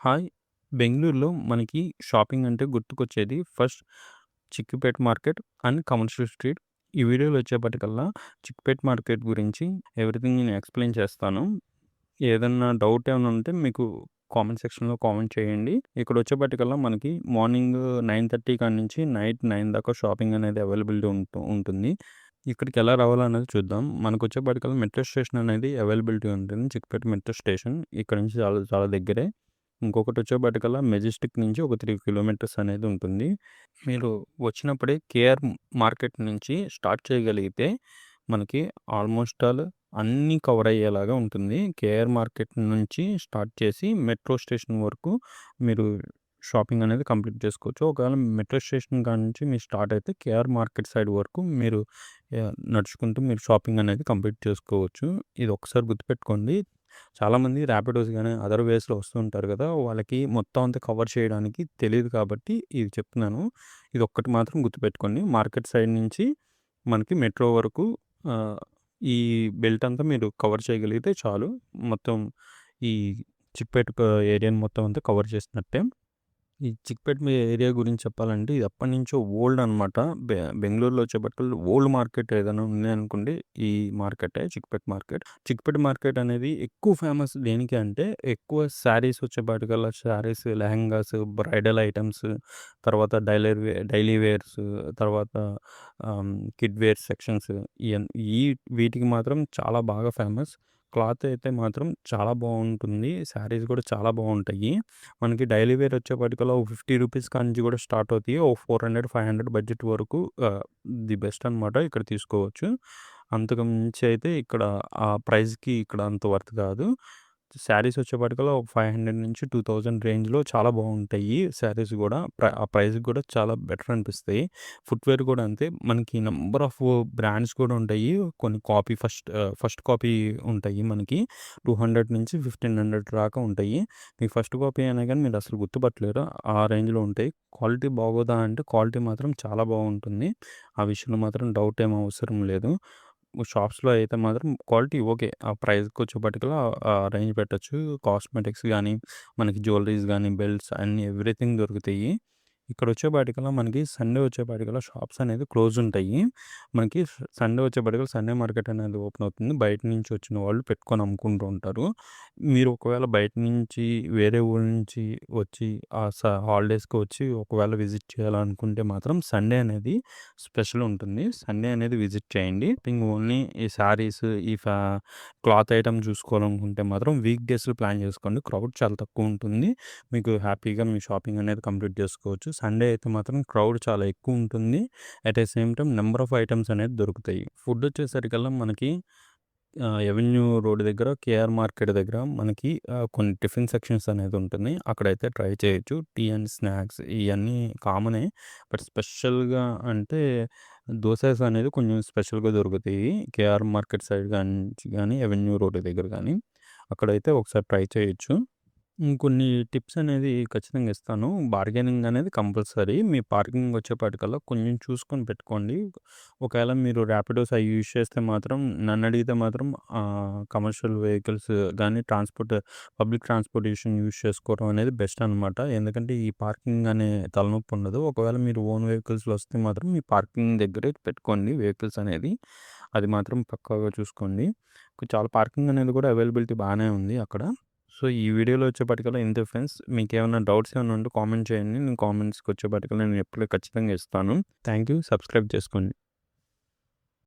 Hi! బెంగుళూరులో మనకి shopping అంటే గుర్తుకొచ్చేది first Chickpet market and commercial street. ఈ వీడియోలో వచ్చేప్పటికల్లా చిక్కిపేట మార్కెట్ గురించి ఎవ్రీథింగ్ నేను ఎక్స్‌ప్లెయిన్ చేస్తాను. ఏదన్నా డౌట్ ఏమన్నా ఉంటే మీకు కామెంట్ సెక్షన్‌లో కామెంట్ చేయండి. ఇక్కడొచ్చేప్పటికల్లా మనకి మార్నింగ్ 9:30 కాడ నుంచి నైట్ 9 దాకా షాపింగ్ అనేది అవైలబిలిటీ ఉంటుంది. ఇక్కడికి ఎలా రావాలనేది చూద్దాం. మనకొచ్చేప్పటికల్లా మెట్రో స్టేషన్ అనేది అవైలబిలిటీ ఉంటుంది. చిక్కిపేట మెట్రో స్టేషన్. ఇక్కడ నుంచి చాలా చాలా దగ్గరే. ఇంకొకటొచ్చేపాటికల్లా మెజెస్టిక్ నుంచి ఒక 3 కిలోమీటర్స్ అనేది ఉంటుంది. మీరు వచ్చినప్పుడే కేఆర్ మార్కెట్ నుంచి స్టార్ట్ చేయగలిగితే మనకి ఆల్మోస్ట్ ఆల్ అన్నీ కవర్ అయ్యేలాగా ఉంటుంది. కేఆర్ మార్కెట్ నుంచి స్టార్ట్ చేసి మెట్రో స్టేషన్ వరకు మీరు షాపింగ్ అనేది కంప్లీట్ చేసుకోవచ్చు. ఒకవేళ మెట్రో స్టేషన్ కాడ నుంచి మీరు స్టార్ట్ అయితే కేఆర్ మార్కెట్ సైడ్ వరకు మీరు నడుచుకుంటూ మీరు షాపింగ్ అనేది కంప్లీట్ చేసుకోవచ్చు. ఇది ఒకసారి గుర్తుపెట్టుకోండి. చాలామంది ర్యాపిడోస్ గానీ, అదర్ వేస్‌లో వస్తూ ఉంటారు గదా! వాళ్ళకి మొత్తం అంతా కవర్ చేయడానికి తెలీదు కాబట్టి ఇది చెప్తున్నాను. ఇదొక్కటి మాత్రం గుర్తుపెట్టుకోండి. మార్కెట్ సైడ్ నుంచి మనకి మెట్రో వరకు ఆహ్, ఈ బెల్ట్ అంతా మీరు కవర్ చేయగలిగితే చాలు. మొత్తం ఈ చిక్పేట ఏరియాని మొత్తం అంతా కవర్ చేసినట్టే. ఈ చిక్పేట ఏరియా గురించి చెప్పాలంటే ఇది ఎప్పటినుంచో ఓల్డ్ అనమాట. బెంగుళూరులో వచ్చేప్పటికి ఓల్డ్ మార్కెట్ ఏదైనా ఉంది అనుకోండి ఈ మార్కెటే చిక్పేట మార్కెట్. చిక్పేట మార్కెట్ అనేది ఎక్కువ ఫేమస్ దేనికి అంటే ఎక్కువ శారీస్ వచ్చేపాటికల్లా శారీస్, లెహెంగాస్, బ్రైడల్ ఐటెమ్స్, తర్వాత డైలీ వేర్స్, తర్వాత కిడ్ వేర్ సెక్షన్స్ ఈ వీటికి మాత్రం చాలా బాగా ఫేమస్. క్లాత్ అయితే మాత్రం చాలా బావుంటుంది. శారీస్ కూడా చాలా బావుంటాయి. మనకి డైలీ వేర్ వచ్చేప్పటికల్లా ఓ ₹50 కానుంచి కూడా స్టార్ట్ అవుతాయి. ఓ 400, 500 బడ్జెట్ వరకు ది బెస్ట్ అనమాట. ఇక్కడ తీసుకోవచ్చు. అంతకు మించి అయితే ఇక్కడ ఆ ప్రైస్‌కి ఇక్కడ అంత వర్త్ కాదు. శారీస్ వచ్చేప్పటికల్లా ఒక 500-2000 రేంజ్‌లో చాలా బావుంటాయి. శారీస్ గూడా ఆ ప్రైస్‌కి కూడా చాలా బెటర్ అనిపిస్తాయి. ఫుట్‌వేర్ కూడా అంతే. మనకి నంబర్ ఆఫ్ బ్రాండ్స్ కూడా ఉంటాయి. కొన్ని ఫస్ట్ కాపీ ఉంటాయి మనకి. 200-1500 దాకా ఉంటాయి. మీకు ఫస్ట్ కాపీ అయినా గానీ మీరు అసలు గుర్తుపట్టలేరు. ఆ రేంజ్‌లో ఉంటాయి. క్వాలిటీ బాగోదా అంటే క్వాలిటీ మాత్రం చాలా బావుంటుంది. ఆ విషయంలో మాత్రం డౌట్ ఏం అవసరం లేదు. షాప్స్‌లో అయితే మాత్రం క్వాలిటీ ఓకే. ఆ ప్రైస్‌కొచ్చేప్పటికల్లా రేంజ్ పెట్టొచ్చు. కాస్మెటిక్స్ గానీ, మనకి జ్యువెలరీస్ గానీ, బెల్ట్స్ అన్నీ ఎవ్రీథింగ్ దొరుకుతాయి. ఇక్కడొచ్చేపాటికల్లా మనకి సండే వచ్చేపాటికల్లా షాప్స్ అనేది క్లోజ్ ఉంటాయి. మనకి సండే వచ్చేపాటికల్లా సండే మార్కెట్ అనేది ఓపెన్ అవుతుంది. బయట నుంచి వచ్చిన వాళ్ళు పెట్టుకొని అమ్ముకుంటూ ఉంటారు. మీరు ఒకవేళ బయట నుంచి వేరే ఊరు నుంచి వచ్చి హాలిడేస్‌కి వచ్చి ఒకవేళ విజిట్ చేయాలనుకుంటే మాత్రం సండే అనేది స్పెషల్ ఉంటుంది. సండే అనేది విజిట్ చేయండి. థింక్ ఓన్లీ ఈ శారీస్, ఈ క్లాత్ ఐటెమ్ చూసుకోవాలనుకుంటే మాత్రం వీక్ డేస్‌లో ప్లాన్ చేసుకోండి. క్రౌడ్ చాలా తక్కువ ఉంటుంది. మీకు హ్యాపీగా మీ షాపింగ్ అనేది కంప్లీట్ చేసుకోవచ్చు. సండే అయితే మాత్రం క్రౌడ్ చాలా ఎక్కువ ఉంటుంది. At a same time number of items అనేది దొరుకుతాయి. ఫుడ్ వచ్చేసరికల్లా మనకి ఎవెన్యూ రోడ్ దగ్గర కేఆర్ మార్కెట్ దగ్గర మనకి కొన్ని టిఫిన్ సెక్షన్స్ అనేది ఉంటుంది. అక్కడైతే ట్రై చేయొచ్చు. టీ అండ్ స్నాక్స్ ఇయన్నీ కామనే. బట్ స్పెషల్‌గా అంటే దోసెస్ అనేది కొంచెం స్పెషల్‌గా దొరుకుతాయి. కేఆర్ మార్కెట్ సైడ్ గానీ, ఎవెన్యూ రోడ్ దగ్గర గానీ అక్కడైతే ఒకసారి ట్రై చేయొచ్చు. ఇంకొన్ని టిప్స్ అనేది ఖచ్చితంగా ఇస్తాను. బార్గెనింగ్ అనేది కంపల్సరీ. మీ పార్కింగ్ వచ్చేపాటికల్లా కొంచెం చూసుకొని పెట్టుకోండి. ఒకవేళ మీరు ర్యాపిడోస్ అయి యూజ్ చేస్తే మాత్రం నన్నడిగితే మాత్రం కమర్షియల్ వెహికల్స్ గానీ, పబ్లిక్ ట్రాన్స్‌పోర్టేషన్ యూజ్ చేసుకోవడం అనేది బెస్ట్ అనమాట. ఎందుకంటే ఈ పార్కింగ్ అనే తలనొప్పి ఉండదు. ఒకవేళ మీరు ఓన్ వెహికల్స్‌లో వస్తే మాత్రం మీ పార్కింగ్ దగ్గరే పెట్టుకోండి వెహికల్స్ అనేది. అది మాత్రం పక్కాగా చూసుకోండి. చాలా పార్కింగ్ అనేది కూడా అవైలబిలిటీ బానే ఉంది అక్కడ. సో, ఈ వీడియోలో వచ్చేపాటికల్లా ఇంతే ఫ్రెండ్స్. మీకేమన్నా డౌట్స్ ఏమన్నా ఉంటే కామెంట్ చేయండి. నేను కామెంట్స్‌కి వచ్చేపాటికల్లా నేను రిప్లై ఖచ్చితంగా ఇస్తాను. Thank you. సబ్స్క్రైబ్ చేసుకోండి.